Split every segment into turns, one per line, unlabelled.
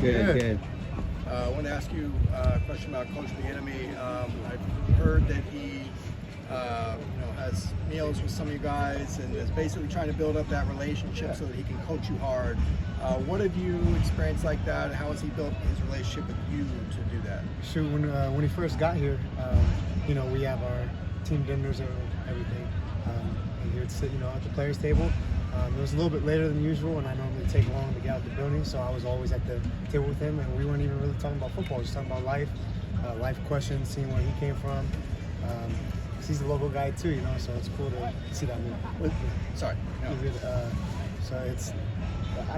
Good.
I want to ask you a question about Coach Bieniemy. I've heard that he has meals with some of you guys and is basically trying to build up that relationship so that he can coach you hard. What have you experienced like that? How has he built his relationship with you to do that?
Sure. When he first got here, we have our team dinners and everything, and he would sit, at the players' table. It was a little bit later than usual, and I normally take long to get out the building, so I was always at the table with him, and we weren't even really talking about football. Just talking about life questions, seeing where he came from. 'Cause he's a local guy too, so it's cool to see that move.
Sorry. No.
So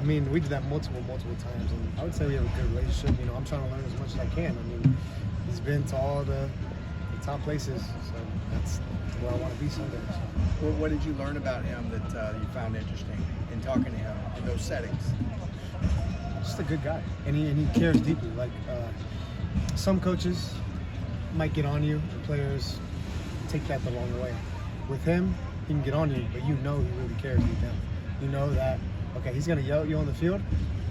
we did that multiple times, and I would say we have a good relationship. I'm trying to learn as much as I can. He's been to all the top places, so that's where I want to be someday. So.
What did you learn about him that you found interesting in talking to him in those settings?
Just a good guy, and he cares deeply. Like some coaches might get on you, the players take that the wrong way. With him, he can get on you, but he really cares deep down. You know that, okay, he's gonna yell at you on the field,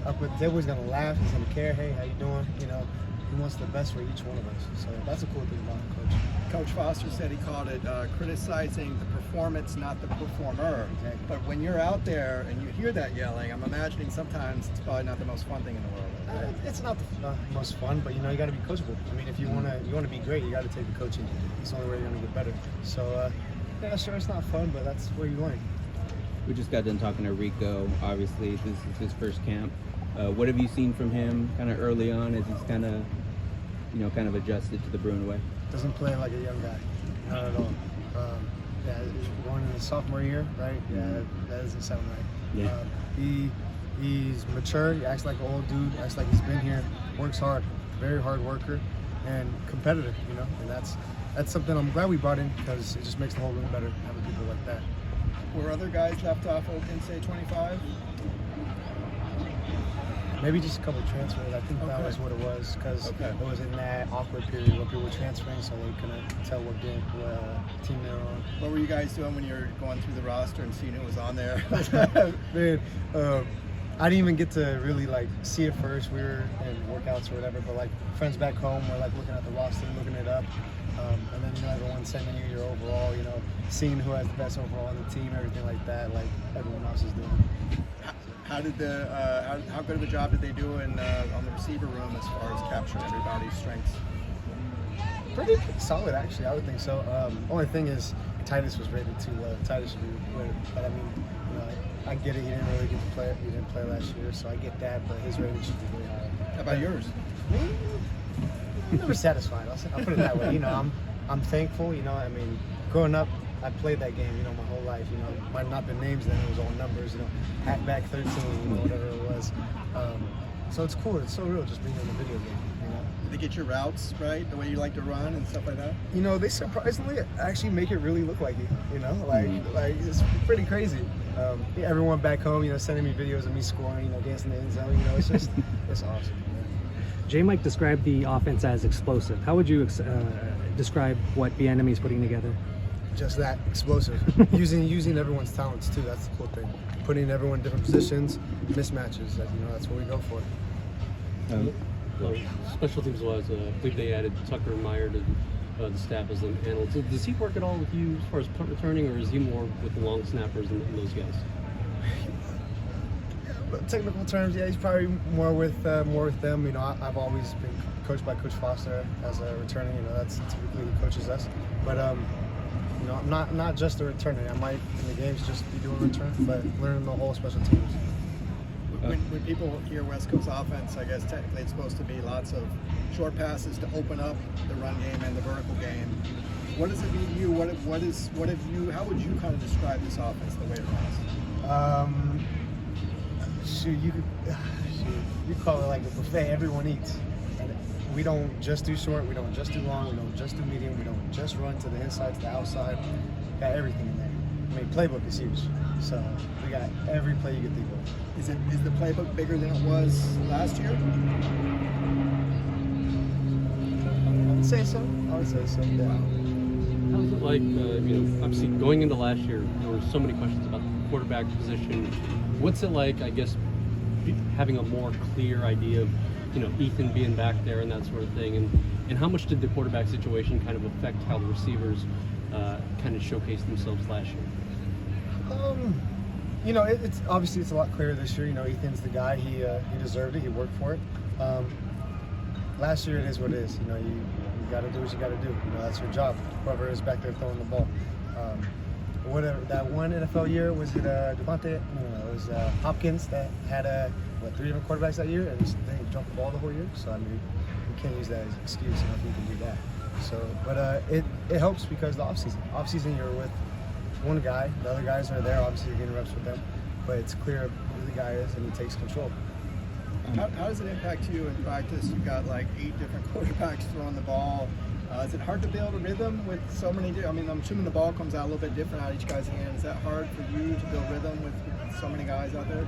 up at the table, he's gonna laugh, he's gonna care, hey, how you doing? He wants the best for each one of us. So that's a cool thing about him, Coach.
Coach Foster said he called it criticizing the performance, not the performer.
Exactly.
But when you're out there and you hear that yelling, I'm imagining sometimes it's probably not the most fun thing in the world. Right?
It's not the most fun, but you got to be coachable. If you want to be great, you got to take the coaching. It's the only way you're going to get better. So sure, it's not fun, but that's where you learn.
We just got done talking to Rico. Obviously, this is his first camp. What have you seen from him kind of early on as he's kind of adjusted to the Bruin way?
Doesn't play like a young guy, not at all. He's going in his sophomore year, right? Yeah, that doesn't sound right.
Yeah.
He's mature. He acts like an old dude. Acts like he's been here. Works hard. Very hard worker, and competitive. And that's something I'm glad we brought in because it just makes the whole room better having people like that.
Were other guys left off in say 25?
Maybe just a couple of transfers. I think that was what it was because it was in that awkward period where people were transferring, so they couldn't tell what team they were on.
What were you guys doing when you were going through the roster and seeing who was on there?
Man, I didn't even get to really see it first. We were in workouts or whatever, but friends back home were looking at the roster, looking it up, and then everyone sending you your overall. Seeing who has the best overall on the team, everything like that, like everyone else is doing.
How did how good of a job did they do on the receiver room as far as capturing everybody's strengths?
Pretty solid, actually. I would think so. Only thing is, Titus was rated too low. Titus should be rated, but I get it. He didn't really get to play. He didn't play last year, so I get that. But his rating should be really high.
How about yours?
I'm never satisfied. I'll put it that way. I'm thankful. Growing up, I played that game, my whole life. Might not been names then, it was all numbers, halfback 13, whatever it was. So it's cool. It's so real just being in the video game,
Did they get your routes right, the way you like to run and stuff like that?
They surprisingly actually make it really look like it, like it's pretty crazy. Everyone back home, sending me videos of me scoring, dancing in the end zone, it's just, it's awesome.
J-Mike described the offense as explosive. How would you describe what Bieniemy is putting together?
Just that, explosive. using everyone's talents too. That's the cool thing. Putting everyone in different positions, mismatches. That's what we go for.
Special teams wise, I believe they added Tucker and Meyer to the staff as an analyst. So does he work at all with you as far as punt returning, or is he more with the long snappers and those guys?
Technical terms, yeah, he's probably more with them. I've always been coached by Coach Foster as a returning. That's typically who coaches us. But I'm not just a returner. I might in the games just be doing return, but learning the whole special teams.
When people hear West Coast offense, I guess technically it's supposed to be lots of short passes to open up the run game and the vertical game. What does it mean to you? How would you kind of describe this offense the way it runs?
You call it like a buffet. Everyone eats. And we don't just do short. We don't just do long. We don't just do medium. We don't just run to the inside, to the outside. Got everything in there. Playbook is huge. So we got every play you can think of.
Is the playbook bigger than it was last year?
I would say so. Yeah.
How's it like, obviously going into last year, there were so many questions about the quarterback position. What's it like, I guess, having a more clear idea of Ethan being back there and that sort of thing, and how much did the quarterback situation kind of affect how the receivers kind of showcased themselves last year?
It's obviously it's a lot clearer this year. Ethan's the guy. He deserved it. He worked for it. Last year it is what it is. You got to do what you got to do. That's your job. Whoever is back there throwing the ball. Whatever that one NFL year was it Devontae? No, it was Hopkins that had 3 different quarterbacks that year and they jumped the ball the whole year. So I mean, you can't use that as an excuse if you can do that. So, but it helps because the offseason you're with one guy, the other guys are there. Obviously, you're getting reps with them, but it's clear who the guy is and he takes control.
How does it impact you in practice? You've got like 8 different quarterbacks throwing the ball. Is it hard to build a rhythm with so many? I mean, I'm assuming the ball comes out a little bit different out of each guy's hand. Is that hard for you to build rhythm with so many guys out there?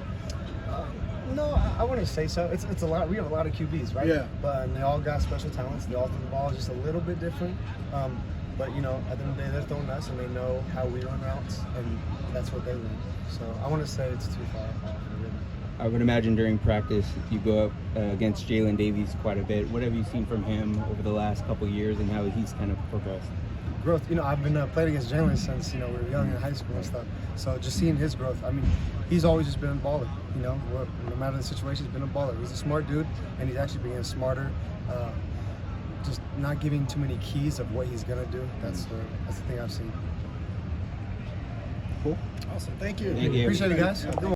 No, I wouldn't say so. It's a lot. We have a lot of QBs, right?
Yeah.
But they all got special talents. They all throw the ball just a little bit different. But at the end of the day, they're throwing us, and they know how we run routes, and that's what they learn. So I want to say it's too far off the rhythm.
I would imagine during practice you go up against Jalen Davies quite a bit. What have you seen from him over the last couple of years and how he's kind of progressed?
Growth. I've been playing against Jalen since we were young in high school and stuff. So just seeing his growth. I mean, he's always just been a baller. No matter the situation, he's been a baller. He's a smart dude, and he's actually being smarter. Just not giving too many keys of what he's gonna do. That's the thing I've seen.
Cool. Awesome. Thank you.
Thank you.
Appreciate it, guys.
Yeah.
Good one.